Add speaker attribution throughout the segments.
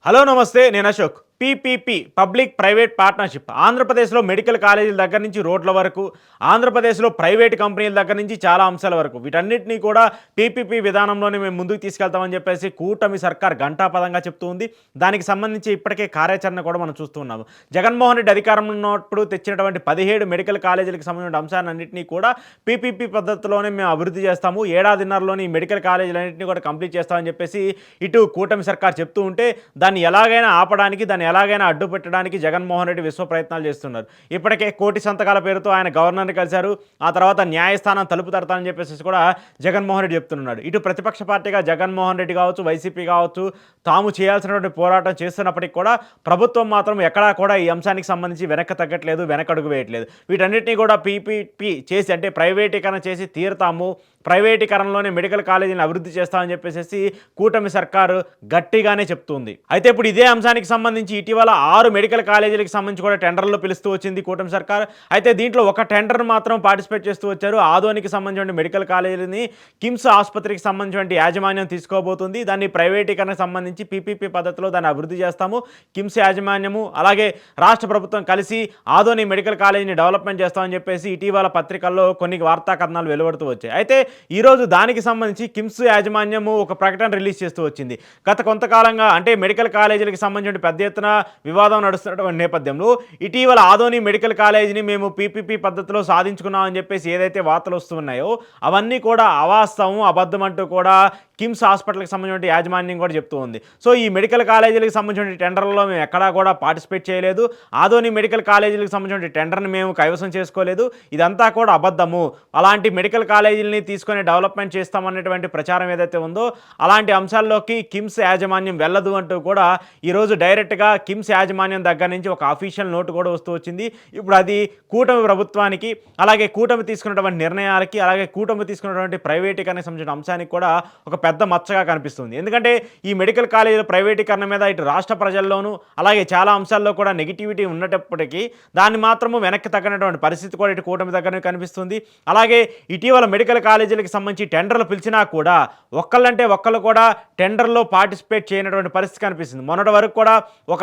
Speaker 1: Hello నమస్తే నేను Ashok. PPP public private partnership ఆంధ్రప్రదేశ్లో మెడికల్ కాలేజీల దగ్గర నుంచి రోడ్ల వరకు, ఆంధ్రప్రదేశ్లో ప్రైవేట్ కంపెనీల దగ్గర నుంచి చాలా అంశాల వరకు వీటన్నిటిని కూడా పీపీపీ విధానంలోనే మేము ముందుకు తీసుకెళ్తామని చెప్పేసి కూటమి సర్కార్ ఘంటాపదంగా చెప్తూ ఉంది. దానికి సంబంధించి ఇప్పటికే కార్యాచరణ కూడా మనం చూస్తున్నాము. జగన్మోహన్ రెడ్డి అధికారంలో ఉన్నప్పుడు తెచ్చినటువంటి 17 మెడికల్ కాలేజీలకు సంబంధించిన అంశాలన్నింటినీ కూడా పీపీపీ పద్ధతిలోనే మేము అభివృద్ధి చేస్తాము, ఏడాదిన్నరలోని మెడికల్ కాలేజీలన్నింటినీ కూడా కంప్లీట్ చేస్తామని చెప్పేసి ఇటు కూటమి సర్కార్ చెప్తూ ఉంటే దాన్ని ఎలాగైనా ఆపడానికి, దాన్ని ఎలాగైనా అడ్డు పెట్టడానికి జగన్మోహన్ రెడ్డి విశ్వ ప్రయత్నాలు చేస్తున్నారు. ఇప్పటికే కోటి సంతకాల పేరుతో ఆయన గవర్నర్ని కలిశారు. ఆ తర్వాత న్యాయస్థానం తలుపు తడతానని చెప్పేసి కూడా జగన్మోహన్ రెడ్డి చెప్తున్నాడు. ఇటు ప్రతిపక్ష పార్టీగా జగన్మోహన్ రెడ్డి కావచ్చు, వైసీపీ కావచ్చు, తాము చేయాల్సినటువంటి పోరాటం చేస్తున్నప్పటికీ కూడా ప్రభుత్వం మాత్రం ఎక్కడా కూడా ఈ అంశానికి సంబంధించి వెనక్కి తగ్గట్లేదు, వెనకడుగు వేయట్లేదు. వీటన్నిటినీ కూడా పీపీపీ చేసి అంటే ప్రైవేటీకరణ చేసి తీరుతాము, ప్రైవేటీకరణలోనే మెడికల్ కాలేజీని అభివృద్ధి చేస్తామని చెప్పేసి కూటమి సర్కారు గట్టిగానే చెప్తుంది. అయితే ఇప్పుడు ఇదే అంశానికి సంబంధించి ఇటీవల 6 మెడికల్ కాలేజీలకు సంబంధించి కూడా టెండర్లు పిలుస్తూ వచ్చింది కూటమి సర్కార్. అయితే దీంట్లో ఒక టెండర్ మాత్రం పార్టిసిపేట్ చేస్తూ వచ్చారు. ఆదోనికి సంబంధించిన మెడికల్ కాలేజీని కిమ్స్ ఆసుపత్రికి సంబంధించిన యాజమాన్యం తీసుకోబోతుంది. దాన్ని ప్రైవేటీకరణకు సంబంధించి పీపీపీ పద్ధతిలో దాన్ని అభివృద్ధి చేస్తాము, కిమ్స్ యాజమాన్యము అలాగే రాష్ట్ర ప్రభుత్వం కలిసి ఆదోని మెడికల్ కాలేజీని డెవలప్మెంట్ చేస్తామని చెప్పేసి ఇటీవల పత్రికల్లో కొన్ని వార్తా కథనాలు వెలువడుతూ వచ్చాయి. అయితే ఈరోజు దానికి సంబంధించి కిమ్స్ యాజమాన్యము ఒక ప్రకటన రిలీజ్ చేస్తూ వచ్చింది. గత కొంతకాలంగా అంటే మెడికల్ కాలేజీలకు సంబంధించిన పెద్ద ఎత్తున వివాదం నడుస్తున్నటువంటి నేపథ్యంలో ఇటీవల ఆదోని మెడికల్ కాలేజీని మేము పీపీపీ పద్ధతిలో సాధించుకున్నామని చెప్పేసి ఏదైతే వార్తలు వస్తున్నాయో అవన్నీ కూడా అవాస్తవం, అబద్ధం అంటూ కూడా కిమ్స్ హాస్పిటల్కి సంబంధించిన యాజమాన్యం కూడా చెప్తూ ఉంది. సో ఈ మెడికల్ కాలేజీలకు సంబంధించిన టెండర్లలో మేము ఎక్కడా కూడా పార్టిసిపేట్ చేయలేదు, ఆదోని మెడికల్ కాలేజీలకు సంబంధించిన టెండర్ని మేము కైవసం చేసుకోలేదు, ఇదంతా కూడా అబద్ధము, అలాంటి మెడికల్ కాలేజీలని తీసుకొని డెవలప్మెంట్ చేస్తామనేటువంటి ప్రచారం ఏదైతే ఉందో అలాంటి అంశాల్లోకి కిమ్స్ యాజమాన్యం వెళ్ళదు అంటూ కూడా ఈరోజు డైరెక్ట్గా కిమ్స్ యాజమాన్యం దగ్గర నుంచి ఒక అఫీషియల్ నోటు కూడా వస్తూ వచ్చింది. ఇప్పుడు అది కూటమి ప్రభుత్వానికి, అలాగే కూటమి తీసుకున్నటువంటి నిర్ణయాలకి, అలాగే కూటమి తీసుకున్నటువంటి ప్రైవేటీకరణకు సంబంధించిన అంశానికి కూడా ఒక పెద్ద మచ్చగా కనిపిస్తుంది. ఎందుకంటే ఈ మెడికల్ కాలేజీల ప్రైవేటీకరణ మీద ఇటు రాష్ట్ర ప్రజల్లోనూ అలాగే చాలా అంశాల్లో కూడా నెగిటివిటీ ఉన్నప్పటికీ దాన్ని మాత్రము వెనక్కి తగ్గినటువంటి పరిస్థితి కూడా ఇటు కూటమి దగ్గరనే కనిపిస్తుంది. అలాగే ఇటీవల మెడికల్ కాలేజీలకు సంబంధించి టెండర్లు పిలిచినా కూడా ఒక్కళ్ళంటే ఒక్కళ్ళు కూడా టెండర్లో పార్టిసిపేట్ చేయనటువంటి పరిస్థితి కనిపిస్తుంది. మొన్నటి వరకు కూడా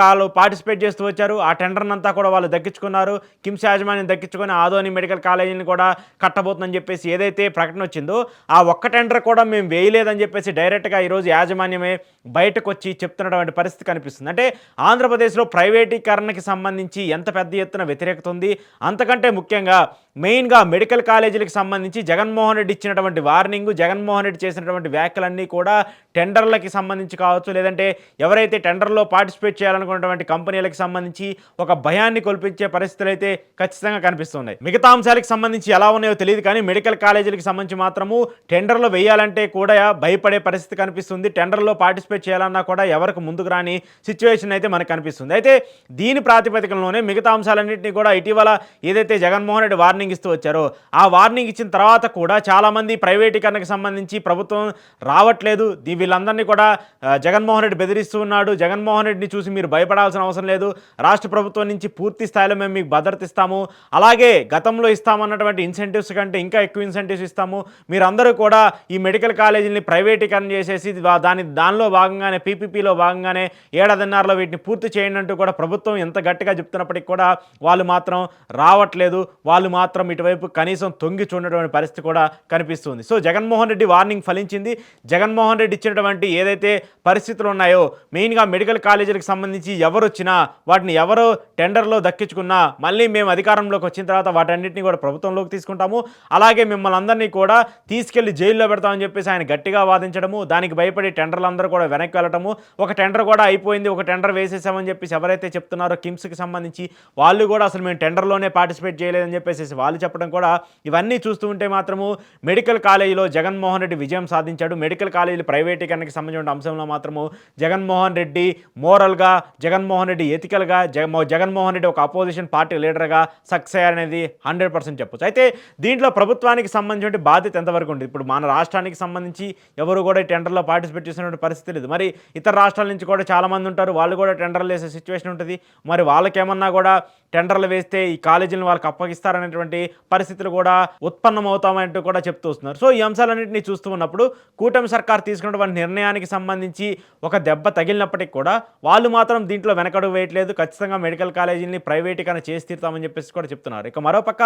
Speaker 1: వాళ్ళు పార్టిసిపేట్ చేస్తూ వచ్చారు, ఆ టెండర్ని అంతా కూడా వాళ్ళు దక్కించుకున్నారు, కిమ్స్ యాజమాన్యం దక్కించుకొని ఆదోని మెడికల్ కాలేజీని కూడా కట్టబోతుందని చెప్పేసి ఏదైతే ప్రకటన వచ్చిందో ఆ ఒక్క టెండర్ కూడా మేము వేయలేదని చెప్పేసి డైరెక్ట్గా ఈరోజు యాజమాన్యమే బయటకు వచ్చి చెప్తున్నటువంటి పరిస్థితి కనిపిస్తుంది. అంటే ఆంధ్రప్రదేశ్లో ప్రైవేటీకరణకి సంబంధించి ఎంత పెద్ద ఎత్తున వ్యతిరేకత ఉంది, అంతకంటే ముఖ్యంగా మెయిన్గా మెడికల్ కాలేజీలకు సంబంధించి జగన్మోహన్ రెడ్డి ఇచ్చినటువంటి వార్నింగ్, జగన్మోహన్ రెడ్డి చేసినటువంటి వ్యాఖ్యలన్నీ కూడా టెండర్లకి సంబంధించి కావచ్చు, లేదంటే ఎవరైతే టెండర్లో పార్టిసిపేట్ చేయాలనుకున్నటువంటి కంపెనీలకు సంబంధించి ఒక భయాన్ని కొల్పించే పరిస్థితులు అయితే ఖచ్చితంగా కనిపిస్తున్నాయి. మిగతా అంశాలకు సంబంధించి ఎలా ఉన్నాయో తెలియదు కానీ మెడికల్ కాలేజీలకు సంబంధించి మాత్రము టెండర్లో వేయాలంటే కూడా భయపడే పరిస్థితి కనిపిస్తుంది. టెండర్లో పార్టిసిపేట్ చేయాలన్నా కూడా ఎవరికి ముందుకు రాని సిచ్యువేషన్ అయితే మనకు కనిపిస్తుంది. అయితే దీని ప్రాతిపదికలోనే మిగతా అంశాలన్నింటినీ కూడా ఇటీవల ఏదైతే జగన్మోహన్ రెడ్డి వార్నింగ్ ఇస్తూ వచ్చారో ఆ వార్నింగ్ ఇచ్చిన తర్వాత కూడా చాలామంది ప్రైవేటీకరణకు సంబంధించి ప్రభుత్వం రావట్లేదు, వీళ్ళందరినీ కూడా జగన్మోహన్ రెడ్డి బెదిరిస్తూ ఉన్నాడు, జగన్మోహన్ రెడ్డిని చూసి మీరు భయపడాల్సిన అవసరం లేదు, రాష్ట్ర ప్రభుత్వం నుంచి పూర్తి స్థాయిలో మేము మీకు భద్రత ఇస్తాము, అలాగే గతంలో ఇస్తామన్నటువంటి ఇన్సెంటివ్స్ కంటే ఇంకా ఎక్కువ ఇన్సెంటివ్స్ ఇస్తాము, మీరందరూ కూడా ఈ మెడికల్ కాలేజీని ప్రైవేటీకరణ చేసేసి దానిలో భాగంగానే పీపీపీలో భాగంగానే ఏడాదిన్నరలో వీటిని పూర్తి చేయండి అంటూ కూడా ప్రభుత్వం ఎంత గట్టిగా చెప్తున్నప్పటికీ కూడా వాళ్ళు మాత్రం రావట్లేదు, వాళ్ళు మాత్రం ఇటువైపు కనీసం తొంగి చూడటువంటి పరిస్థితి కూడా కనిపిస్తుంది. సో జగన్మోహన్ రెడ్డి వార్నింగ్ ఫలించింది. జగన్మోహన్ రెడ్డి ఇచ్చినటువంటి ఏదైతే పరిస్థితులు ఉన్నాయో మెయిన్గా మెడికల్ కాలేజీలకు సంబంధించి ఎవరు వచ్చినా వాటిని ఎవరు టెండర్లో దక్కించుకున్నా మళ్ళీ మేము అధికారంలోకి వచ్చిన తర్వాత వాటన్నిటిని కూడా ప్రభుత్వంలోకి తీసుకుంటాము, అలాగే మిమ్మల్ని అందరినీ కూడా తీసుకెళ్లి జైల్లో పెడతామని చెప్పేసి ఆయన గట్టిగా వాదించడము, దానికి భయపడి టెండర్లు అందరూ కూడా వెనక్కి వెళ్ళటము, ఒక టెండర్ కూడా అయిపోయింది, ఒక టెండర్ వేసేసామని చెప్పేసి ఎవరైతే చెప్తున్నారో కిమ్స్కి సంబంధించి వాళ్ళు కూడా అసలు మేము టెండర్లోనే పార్టిసిపేట్ చేయలేదని చెప్పేసి వాళ్ళు చెప్పడం కూడా ఇవన్నీ చూస్తూ ఉంటే మాత్రము మెడికల్ కాలేజీలో జగన్మోహన్ రెడ్డి విజయం సాధించాడు. మెడికల్ కాలేజీలు ప్రైవేటీకరణకి సంబంధించిన అంశంలో మాత్రము జగన్మోహన్ రెడ్డి మోరల్గా, జగన్మోహన్ రెడ్డి ఎథికల్గా, జగన్మోహన్ రెడ్డి ఒక అపోజిషన్ పార్టీ లీడర్గా సక్సెస్ అయ్యారనేది 100% చెప్పొచ్చు. అయితే దీంట్లో ప్రభుత్వానికి సంబంధించిన బాధ్యత ఎంతవరకు ఉంటుంది? ఇప్పుడు మన రాష్ట్రానికి సంబంధించి ఎవరు కూడా టెండర్లో పార్టిసిపేట్ చేసినటువంటి పరిస్థితి లేదు. మరి ఇతర రాష్ట్రాల నుంచి కూడా చాలామంది ఉంటారు, వాళ్ళు కూడా టెండర్లు వేసే సిచ్యువేషన్ ఉంటుంది. మరి వాళ్ళకేమన్నా కూడా టెండర్లు వేస్తే ఈ కాలేజీలను వాళ్ళకి అప్పగిస్తారనేటువంటి పరిస్థితులు కూడా ఉత్పన్నమవుతామంటూ కూడా చెప్తూ వస్తున్నారు. సో ఈ అంశాలన్నింటినీ చూస్తూ ఉన్నప్పుడు కూటమి సర్కార్ తీసుకున్నటువంటి నిర్ణయానికి సంబంధించి ఒక దెబ్బ తగిలినప్పటికీ కూడా వాళ్ళు మాత్రం దీంట్లో వెనకడుగు వేయట్లేదు. ఖచ్చితంగా మెడికల్ కాలేజీని ప్రైవేటీకరణ చేసి తీరుతామని చెప్పేసి కూడా చెప్తున్నారు. ఇక మరోపక్క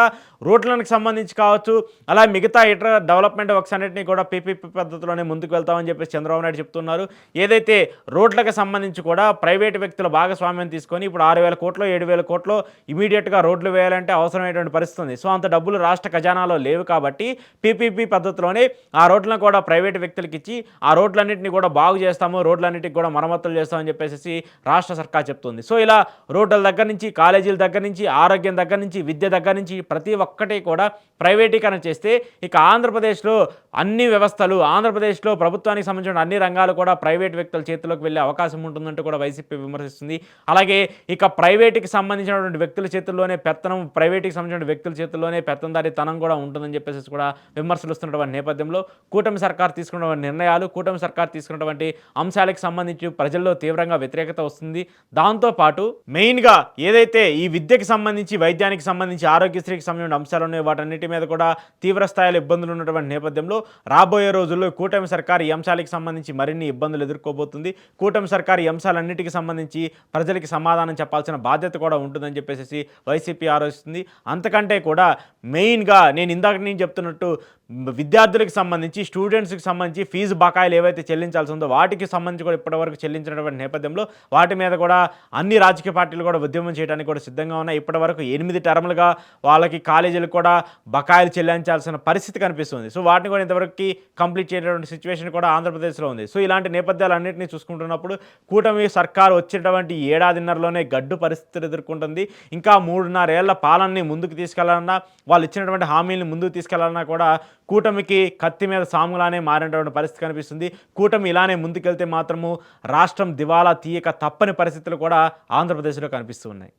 Speaker 1: రోడ్లకు సంబంధించి కావచ్చు, అలా మిగతా ఇతర డెవలప్మెంట్ వర్క్స్ అన్నింటినీ కూడా పీపీపీ పద్ధతిలోనే ముందుకు వెళ్తామని చెప్పేసి చంద్రబాబు నాయుడు చెప్తున్నారు. ఏదైతే రోడ్లకు సంబంధించి కూడా ప్రైవేటు వ్యక్తుల భాగస్వామ్యం తీసుకొని ఇప్పుడు 6,000 కోట్లు 7,000 కోట్లు ఇమీడియట్గా రోడ్లు వేయాలంటే అవసరమైనటువంటి పరిస్థితి ఉంది. సో అంత డబ్బులు రాష్ట్ర ఖజానాలో లేవు కాబట్టి పీపీపీ పద్ధతిలోనే ఆ రోడ్లను కూడా ప్రైవేటు వ్యక్తులకు ఇచ్చి ఆ రోడ్లన్నింటినీ కూడా బాగు చేస్తాము, రోడ్లన్నింటికి కూడా మరమ్మతులు చేస్తామని చెప్పేసి రాష్ట్ర సర్కార్ చెప్తుంది. సో ఇలా రోడ్ల దగ్గర నుంచి, కాలేజీల దగ్గర నుంచి, ఆరోగ్యం దగ్గర నుంచి, విద్య దగ్గర నుంచి ప్రతి ఒక్కటి కూడా ప్రైవేటీకరణ చేస్తే ఇక ఆంధ్రప్రదేశ్లో అన్ని వ్యవస్థలు, ఆంధ్రప్రదేశ్లో ప్రభుత్వానికి సంబంధించిన అన్ని రంగాలు కూడా ప్రైవేట్ వ్యక్తుల చేతిలోకి వెళ్ళే అవకాశం ఉంటుందంటూ కూడా వైసీపీ విమర్శిస్తుంది. అలాగే ఇక ప్రైవేటుకి సంబంధించినటువంటి వ్యక్తుల చేతుల్లోనే పెత్తనం, ప్రైవేటుకి సంబంధించిన వ్యక్తుల చేతుల్లోనే పెత్తందారితనం కూడా ఉంటుందని చెప్పేసి కూడా విమర్శలు వస్తున్నటువంటి నేపథ్యంలో కూటమి సర్కార్ తీసుకున్నటువంటి నిర్ణయాలు, కూటమి సర్కార్ తీసుకున్నటువంటి అంశాలకు సంబంధించి ప్రజల్లో తీవ్రంగా వ్యతిరేకత వస్తుంది. దాంతోపాటు మెయిన్గా ఏదైతే ఈ విద్యకి సంబంధించి, వైద్యానికి సంబంధించి, ఆరోగ్యశ్రీకి సంబంధించిన అంశాలు ఉన్నాయో వాటన్నిటి మీద కూడా తీవ్ర స్థాయిలో ఇబ్బందులు ఉన్నటువంటి నేపథ్యంలో రాబోయే రోజుల్లో కూటమి సర్కార్ ఈ అంశాలకు సంబంధించి మరిన్ని ఇబ్బందులు ఎదుర్కోబోతుంది. కూటమి సర్కార్ ఈ అంశాలన్నిటికీ సంబంధించి ప్రజలకి సమాధానం చెప్పాల్సిన బాధ్యత కూడా ఉంటుందని చెప్పేసి వైసీపీ ఆలోచిస్తుంది. అంతకంటే కూడా మెయిన్గా నేను ఇందాక నేను చెప్తున్నట్టు విద్యార్థులకు సంబంధించి, స్టూడెంట్స్కి సంబంధించి ఫీజు బకాయిలు ఏవైతే చెల్లించాల్సి ఉందో వాటికి సంబంధించి కూడా ఇప్పటివరకు చెల్లించినటువంటి నేపథ్యంలో వాటి మీద కూడా అన్ని రాజకీయ పార్టీలు కూడా ఉద్యమం చేయడానికి కూడా సిద్ధంగా ఉన్నాయి. ఇప్పటివరకు 8 టర్ములుగా వాళ్ళకి కాలేజీలు కూడా బకాయిలు చెల్లించాల్సిన పరిస్థితి కనిపిస్తుంది. సో వాటిని కూడా ఇంతవరకు కంప్లీట్ చేయటువంటి సిచ్యువేషన్ కూడా ఆంధ్రప్రదేశ్లో ఉంది. సో ఇలాంటి నేపథ్యాలన్నింటినీ చూసుకుంటున్నప్పుడు కూటమి సర్కార్ వచ్చేటువంటి ఏడాదిన్నరలోనే గడ్డు పరిస్థితులు ఎదుర్కొంటుంది. ఇంకా 3.5 ఏళ్ల పాలనని ముందుకు తీసుకెళ్లాలన్నా, వాళ్ళు ఇచ్చినటువంటి హామీలను ముందుకు తీసుకెళ్లాలన్నా కూడా కూటమికి కత్తి మీద సాములానే మారినటువంటి పరిస్థితి కనిపిస్తుంది. కూటమి ఇలానే ముందుకెళ్తే మాత్రము రాష్ట్రం దివాలా తీయక తప్పని పరిస్థితులు కూడా ఆంధ్రప్రదేశ్లో కనిపిస్తూ ఉన్నాయి.